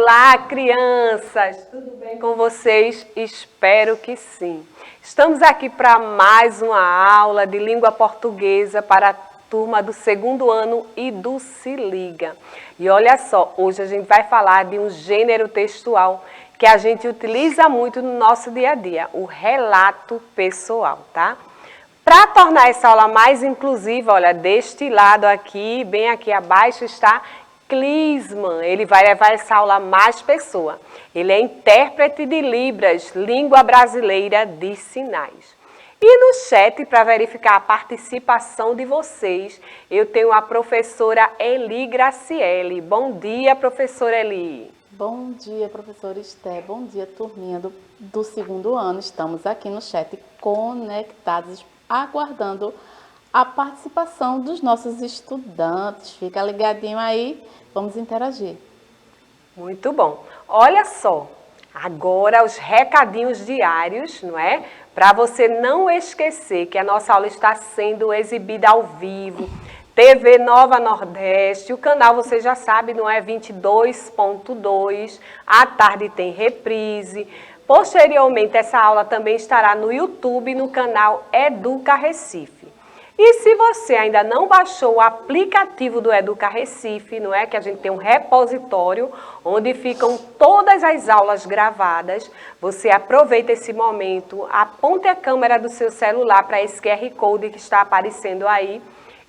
Olá, crianças! Tudo bem com vocês? Espero que sim. Estamos aqui para mais uma aula de língua portuguesa para a turma do segundo ano e do Se Liga. E olha só, hoje a gente vai falar de um gênero textual que a gente utiliza muito no nosso dia a dia, o relato pessoal, tá? Para tornar essa aula mais inclusiva, olha, deste lado aqui, bem aqui abaixo está Clisman, ele vai levar essa aula a mais pessoa. Ele é intérprete de Libras, língua brasileira de sinais. E no chat, para verificar a participação de vocês, eu tenho a professora Eli Graciele. Bom dia, professora Eli. Bom dia, professora Esté. Bom dia, turminha do segundo ano. Estamos aqui no chat conectados, aguardando a participação dos nossos estudantes. Fica ligadinho aí, vamos interagir. Muito bom. Olha só, agora os recadinhos diários, não é? Para você não esquecer que a nossa aula está sendo exibida ao vivo. TV Nova Nordeste, o canal você já sabe, não é 22.2, à tarde tem reprise. Posteriormente, essa aula também estará no YouTube, no canal Educa Recife. E se você ainda não baixou o aplicativo do Educa Recife, não é? Que a gente tem um repositório onde ficam todas as aulas gravadas, você aproveita esse momento, aponte a câmera do seu celular para esse QR Code que está aparecendo aí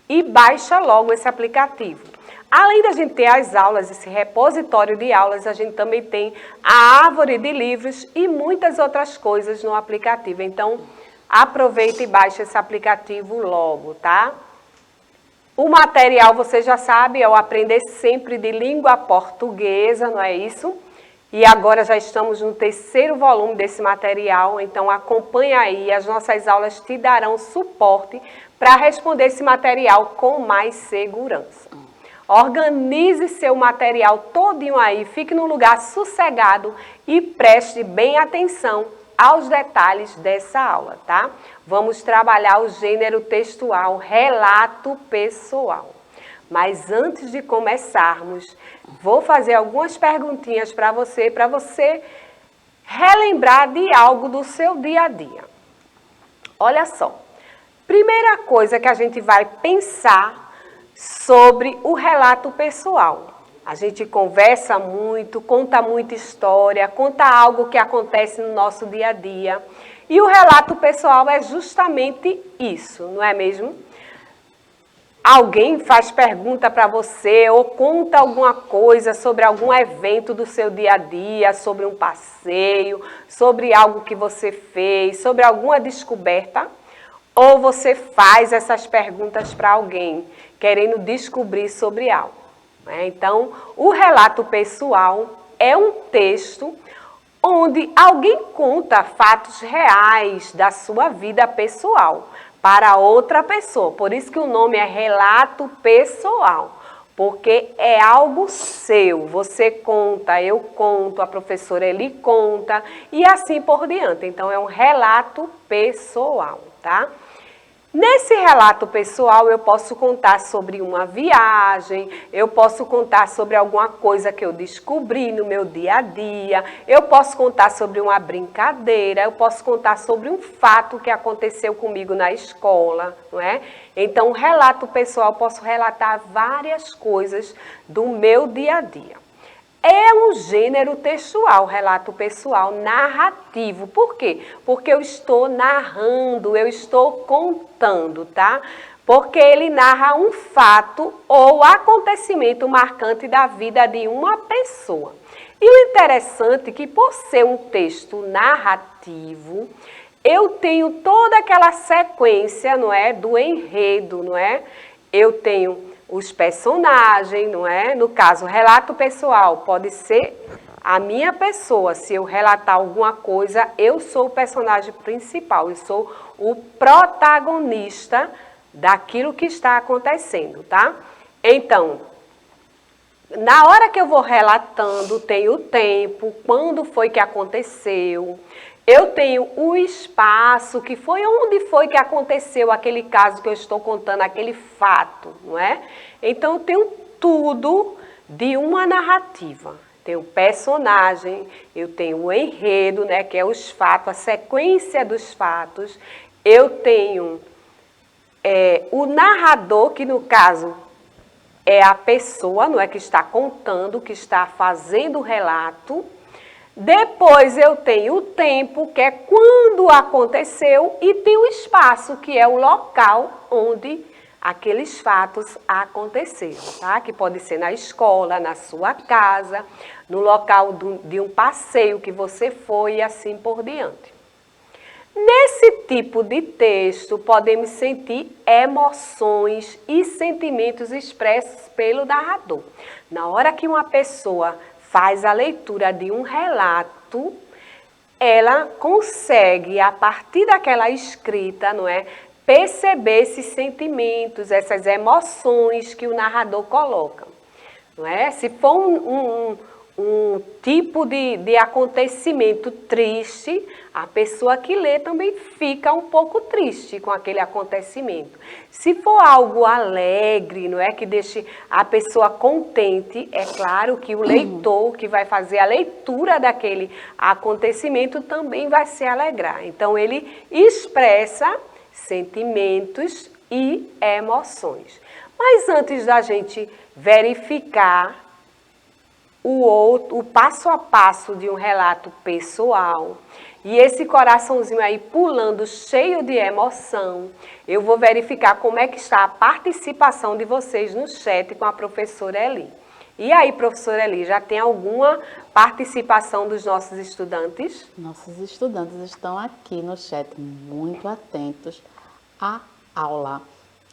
e baixa logo esse aplicativo. Além da gente ter as aulas, esse repositório de aulas, a gente também tem a árvore de livros e muitas outras coisas no aplicativo. Então, aproveita e baixa esse aplicativo logo, tá? O material, você já sabe, é o Aprender Sempre de Língua Portuguesa, não é isso? E agora já estamos no terceiro volume desse material, então acompanha aí, as nossas aulas te darão suporte para responder esse material com mais segurança. Organize seu material todinho aí, fique num lugar sossegado e preste bem atenção aos detalhes dessa aula, tá? Vamos trabalhar o gênero textual, relato pessoal. Mas antes de começarmos, vou fazer algumas perguntinhas para você relembrar de algo do seu dia a dia. Olha só, primeira coisa que a gente vai pensar sobre o relato pessoal. A gente conversa muito, conta muita história, conta algo que acontece no nosso dia a dia. E o relato pessoal é justamente isso, não é mesmo? Alguém faz pergunta para você ou conta alguma coisa sobre algum evento do seu dia a dia, sobre um passeio, sobre algo que você fez, sobre alguma descoberta. Ou você faz essas perguntas para alguém, querendo descobrir sobre algo. Então, o relato pessoal é um texto onde alguém conta fatos reais da sua vida pessoal para outra pessoa. Por isso que o nome é relato pessoal, porque é algo seu. Você conta, eu conto, a professora Eli conta e assim por diante. Então, é um relato pessoal, tá? Nesse relato pessoal, eu posso contar sobre uma viagem, eu posso contar sobre alguma coisa que eu descobri no meu dia a dia, eu posso contar sobre uma brincadeira, eu posso contar sobre um fato que aconteceu comigo na escola, não é? Então, relato pessoal, posso relatar várias coisas do meu dia a dia. É um gênero textual, relato pessoal, narrativo. Por quê? Porque eu estou narrando, eu estou contando, tá? Porque ele narra um fato ou acontecimento marcante da vida de uma pessoa. E o interessante é que, por ser um texto narrativo, eu tenho toda aquela sequência, não é? Do enredo, não é? Eu tenho os personagens, não é? No caso, relato pessoal pode ser a minha pessoa. Se eu relatar alguma coisa, eu sou o personagem principal, eu sou o protagonista daquilo que está acontecendo, tá? Então, na hora que eu vou relatando, tem o tempo, quando foi que aconteceu. Eu tenho o espaço, que foi onde foi que aconteceu aquele caso que eu estou contando, aquele fato, não é? Então, eu tenho tudo de uma narrativa. tenho personagem, eu tenho o enredo, né, que é os fatos, a sequência dos fatos. Eu tenho o narrador, que no caso é a pessoa, não é, que está contando, que está fazendo o relato. Depois eu tenho o tempo, que é quando aconteceu, e tem o espaço, que é o local onde aqueles fatos aconteceram, tá? Que pode ser na escola, na sua casa, no local de um passeio que você foi e assim por diante. Nesse tipo de texto, podemos sentir emoções e sentimentos expressos pelo narrador. Na hora que uma pessoa faz a leitura de um relato, ela consegue, a partir daquela escrita, não é, perceber esses sentimentos, essas emoções que o narrador coloca. Não é? Se for um tipo de acontecimento triste, a pessoa que lê também fica um pouco triste com aquele acontecimento. Se for algo alegre, não é, que deixe a pessoa contente, é claro que o leitor que vai fazer a leitura daquele acontecimento também vai se alegrar. Então ele expressa sentimentos e emoções. Mas antes da gente verificar o passo a passo de um relato pessoal, e esse coraçãozinho aí pulando cheio de emoção, eu vou verificar como é que está a participação de vocês no chat com a professora Eli. E aí, professora Eli, já tem alguma participação dos nossos estudantes? Nossos estudantes estão aqui no chat muito atentos à aula.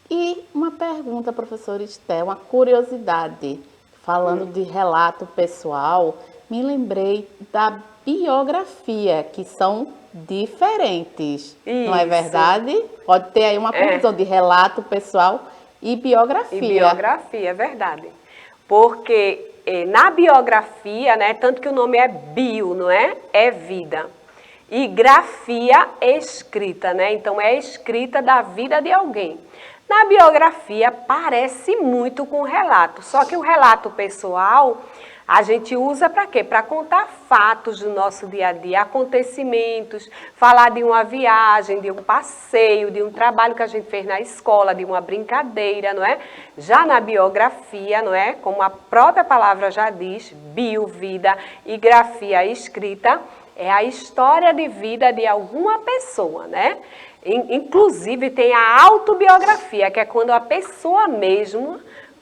E uma pergunta, professora Esté, uma curiosidade. Falando de relato pessoal, me lembrei da biografia, que são diferentes. Isso. Não é verdade? Pode ter aí uma confusão de relato pessoal e biografia. E biografia, é verdade. Porque na biografia, né, tanto que o nome é bio, não é? É vida. E grafia é escrita, né? Então é escrita da vida de alguém. Na biografia parece muito com o relato, só que o relato pessoal a gente usa para quê? Para contar fatos do nosso dia a dia, acontecimentos, falar de uma viagem, de um passeio, de um trabalho que a gente fez na escola, de uma brincadeira, não é? Já na biografia, não é? Como a própria palavra já diz, bio, vida, e grafia, escrita, é a história de vida de alguma pessoa, né? Inclusive tem a autobiografia, que é quando a pessoa mesmo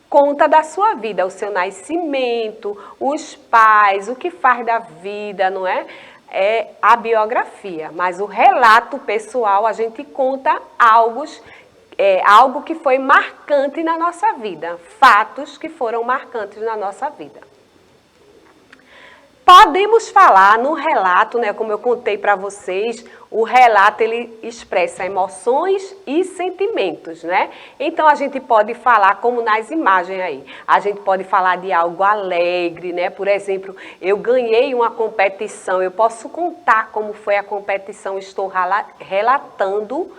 conta da sua vida, o seu nascimento, os pais, o que faz da vida, não é? É a biografia. Mas o relato pessoal, a gente conta algo que foi marcante na nossa vida, fatos que foram marcantes na nossa vida. Podemos falar no relato, né, como eu contei para vocês, o relato ele expressa emoções e sentimentos, né? Então a gente pode falar como nas imagens aí. A gente pode falar de algo alegre, né? Por exemplo, eu ganhei uma competição, eu posso contar como foi a competição, estou relatando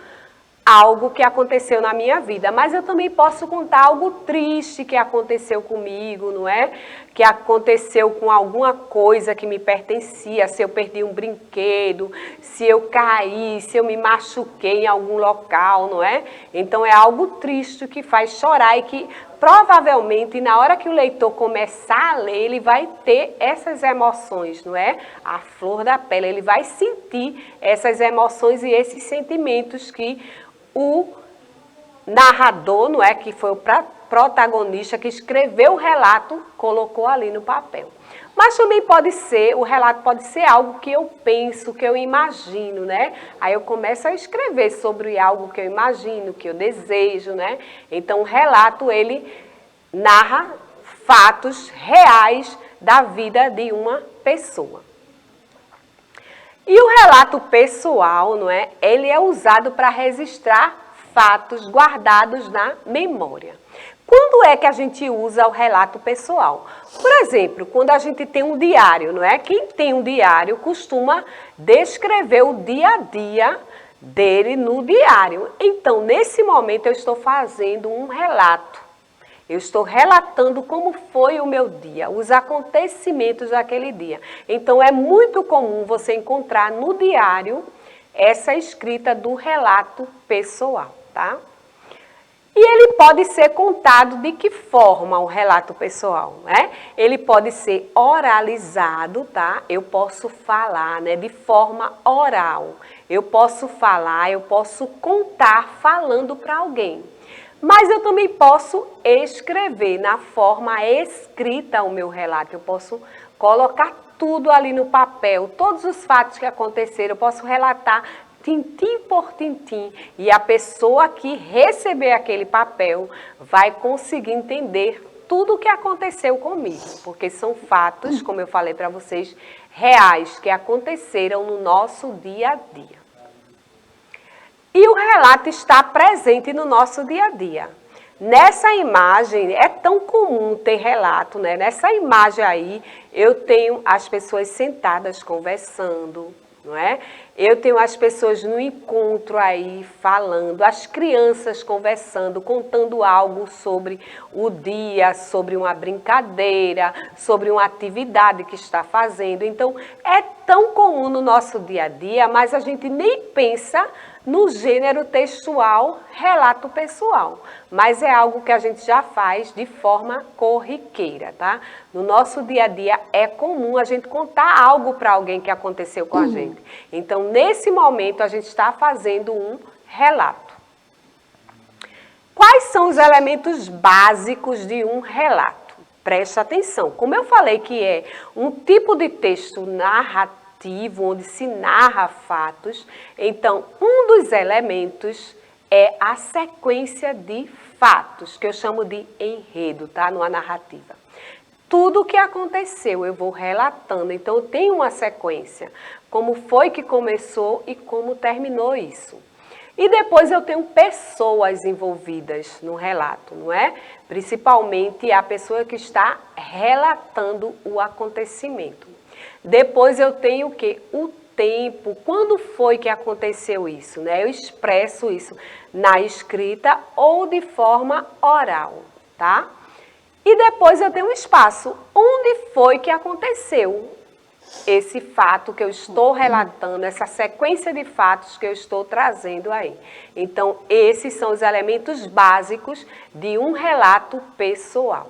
algo que aconteceu na minha vida, mas eu também posso contar algo triste que aconteceu comigo, não é? Que aconteceu com alguma coisa que me pertencia, se eu perdi um brinquedo, se eu caí, se eu me machuquei em algum local, não é? Então é algo triste que faz chorar e que provavelmente na hora que o leitor começar a ler, ele vai ter essas emoções, não é? A flor da pele, ele vai sentir essas emoções e esses sentimentos que o narrador, não é, que foi o protagonista que escreveu o relato, colocou ali no papel. Mas também pode ser, o relato pode ser algo que eu penso, que eu imagino, né? Aí eu começo a escrever sobre algo que eu imagino, que eu desejo, né? Então o relato, ele narra fatos reais da vida de uma pessoa. E o relato pessoal, não é? Ele é usado para registrar fatos guardados na memória. Quando é que a gente usa o relato pessoal? Por exemplo, quando a gente tem um diário, não é? Quem tem um diário costuma descrever o dia a dia dele no diário. Então, nesse momento, eu estou fazendo um relato. Eu estou relatando como foi o meu dia, os acontecimentos daquele dia. Então, é muito comum você encontrar no diário essa escrita do relato pessoal, tá? E ele pode ser contado de que forma o relato pessoal, né? Ele pode ser oralizado, tá? Eu posso falar, né, de forma oral. Eu posso falar, eu posso contar falando para alguém. Mas eu também posso escrever na forma escrita o meu relato. Eu posso colocar tudo ali no papel, todos os fatos que aconteceram, eu posso relatar tintim por tintim, e a pessoa que receber aquele papel vai conseguir entender tudo o que aconteceu comigo, porque são fatos, como eu falei para vocês, reais, que aconteceram no nosso dia a dia. E o relato está presente no nosso dia a dia. Nessa imagem, é tão comum ter relato, né? Nessa imagem aí, eu tenho as pessoas sentadas conversando, não é? Eu tenho as pessoas no encontro aí falando, as crianças conversando, contando algo sobre o dia, sobre uma brincadeira, sobre uma atividade que está fazendo. Então, é tão comum no nosso dia a dia, mas a gente nem pensa no gênero textual, relato pessoal, mas é algo que a gente já faz de forma corriqueira, tá? No nosso dia a dia é comum a gente contar algo para alguém que aconteceu com a gente. Então, nesse momento, a gente está fazendo um relato. Quais são os elementos básicos de um relato? Preste atenção. Como eu falei que é um tipo de texto narrativo, onde se narra fatos, então um dos elementos é a sequência de fatos, que eu chamo de enredo, tá? Numa narrativa. Tudo o que aconteceu eu vou relatando, então eu tenho uma sequência, como foi que começou e como terminou isso. E depois eu tenho pessoas envolvidas no relato, não é? Principalmente a pessoa que está relatando o acontecimento. Depois eu tenho o quê? O tempo, quando foi que aconteceu isso, né? Eu expresso isso na escrita ou de forma oral, tá? E depois eu tenho um espaço, onde foi que aconteceu esse fato que eu estou relatando, essa sequência de fatos que eu estou trazendo aí. Então, esses são os elementos básicos de um relato pessoal.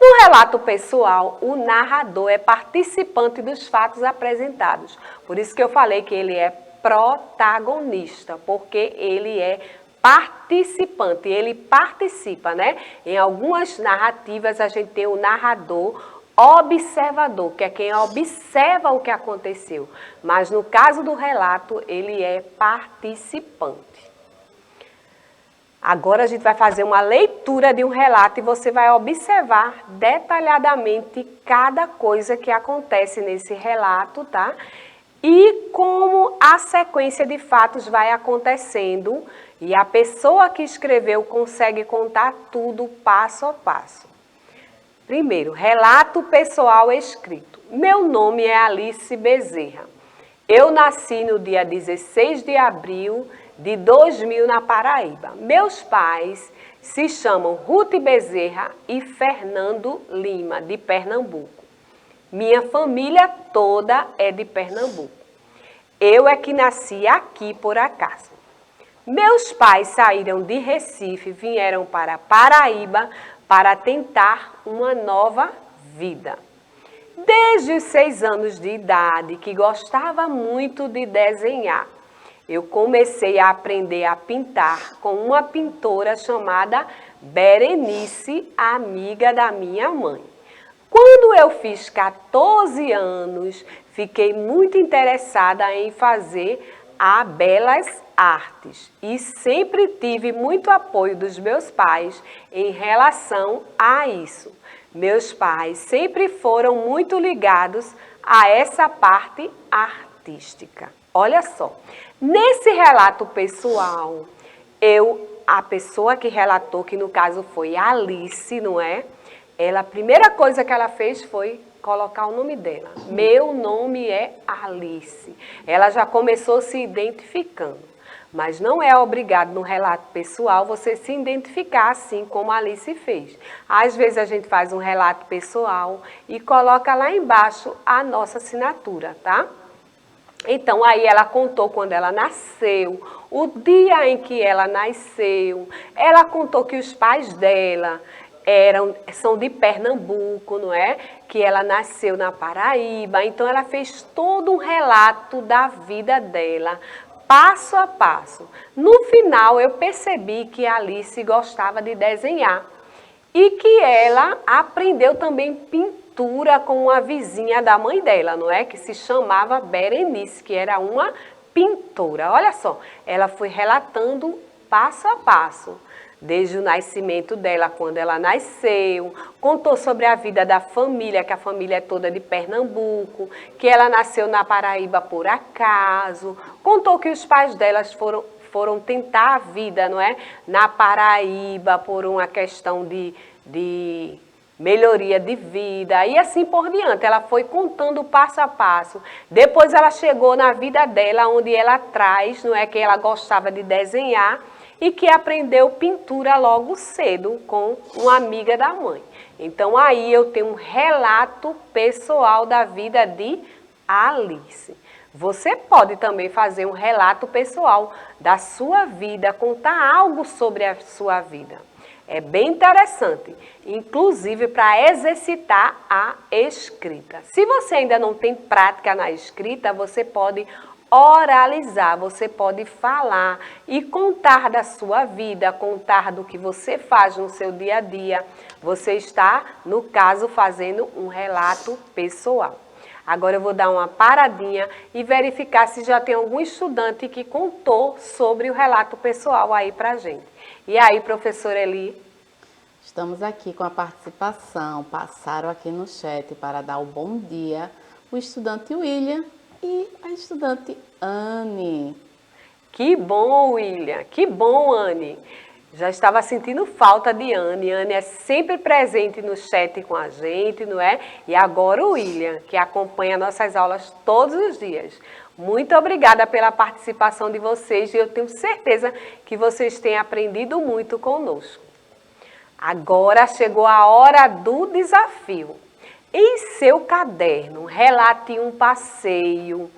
No relato pessoal, o narrador é participante dos fatos apresentados. Por isso que eu falei que ele é protagonista, porque ele é participante, ele participa, né? Em algumas narrativas a gente tem o narrador observador, que é quem observa o que aconteceu. Mas no caso do relato, ele é participante. Agora a gente vai fazer uma leitura de um relato e você vai observar detalhadamente cada coisa que acontece nesse relato, tá? E como a sequência de fatos vai acontecendo e a pessoa que escreveu consegue contar tudo passo a passo. Primeiro, relato pessoal escrito. Meu nome é Alice Bezerra. Eu nasci no dia 16 de abril de 2000 na Paraíba. Meus pais se chamam Ruth Bezerra e Fernando Lima, de Pernambuco. Minha família toda é de Pernambuco. Eu é que nasci aqui por acaso. Meus pais saíram de Recife, vieram para Paraíba para tentar uma nova vida. Desde os 6 anos de idade, que gostava muito de desenhar, eu comecei a aprender a pintar com uma pintora chamada Berenice, amiga da minha mãe. Quando eu fiz 14 anos, fiquei muito interessada em fazer a belas artes e sempre tive muito apoio dos meus pais em relação a isso. Meus pais sempre foram muito ligados a essa parte artística. Olha só, nesse relato pessoal, a pessoa que relatou, que no caso foi Alice, não é? A primeira coisa que ela fez foi colocar o nome dela. Meu nome é Alice. Ela já começou se identificando. Mas não é obrigado no relato pessoal você se identificar assim como a Alice fez. Às vezes a gente faz um relato pessoal e coloca lá embaixo a nossa assinatura, tá? Então, aí ela contou quando ela nasceu, o dia em que ela nasceu. Ela contou que os pais dela são de Pernambuco, não é? Que ela nasceu na Paraíba. Então, ela fez todo um relato da vida dela, passo a passo. No final, eu percebi que a Alice gostava de desenhar e que ela aprendeu também pintura com uma vizinha da mãe dela, não é? Que se chamava Berenice, que era uma pintora. Olha só, ela foi relatando passo a passo, desde o nascimento dela, quando ela nasceu, contou sobre a vida da família, que a família é toda de Pernambuco, que ela nasceu na Paraíba por acaso, contou que os pais delas foram tentar a vida, não é? Na Paraíba, por uma questão de melhoria de vida e assim por diante. Ela foi contando passo a passo. Depois ela chegou na vida dela, onde ela traz, não é, que ela gostava de desenhar e que aprendeu pintura logo cedo com uma amiga da mãe. Então aí eu tenho um relato pessoal da vida de Alice. Você pode também fazer um relato pessoal da sua vida, contar algo sobre a sua vida. É bem interessante, inclusive para exercitar a escrita. Se você ainda não tem prática na escrita, você pode oralizar, você pode falar e contar da sua vida, contar do que você faz no seu dia a dia. Você está, no caso, fazendo um relato pessoal. Agora eu vou dar uma paradinha e verificar se já tem algum estudante que contou sobre o relato pessoal aí pra gente. E aí, professora Eli? Estamos aqui com a participação, passaram aqui no chat para dar o bom dia, o estudante William e a estudante Anne. Que bom, William, que bom, Anne. Já estava sentindo falta de Anne. Anne é sempre presente no chat com a gente, não é? E agora o William, que acompanha nossas aulas todos os dias. Muito obrigada pela participação de vocês e eu tenho certeza que vocês têm aprendido muito conosco. Agora chegou a hora do desafio. Em seu caderno, relate um passeio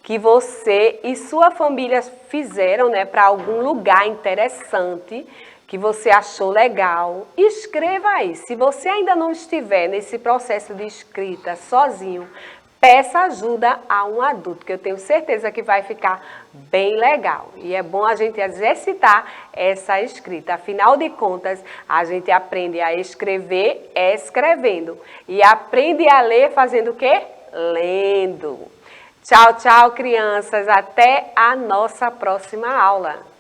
que você e sua família fizeram, né, para algum lugar interessante que você achou legal. Escreva aí. Se você ainda não estiver nesse processo de escrita sozinho, peça ajuda a um adulto, que eu tenho certeza que vai ficar bem legal. E é bom a gente exercitar essa escrita. Afinal de contas, a gente aprende a escrever escrevendo. E aprende a ler fazendo o quê? Lendo. Tchau, tchau, crianças. Até a nossa próxima aula.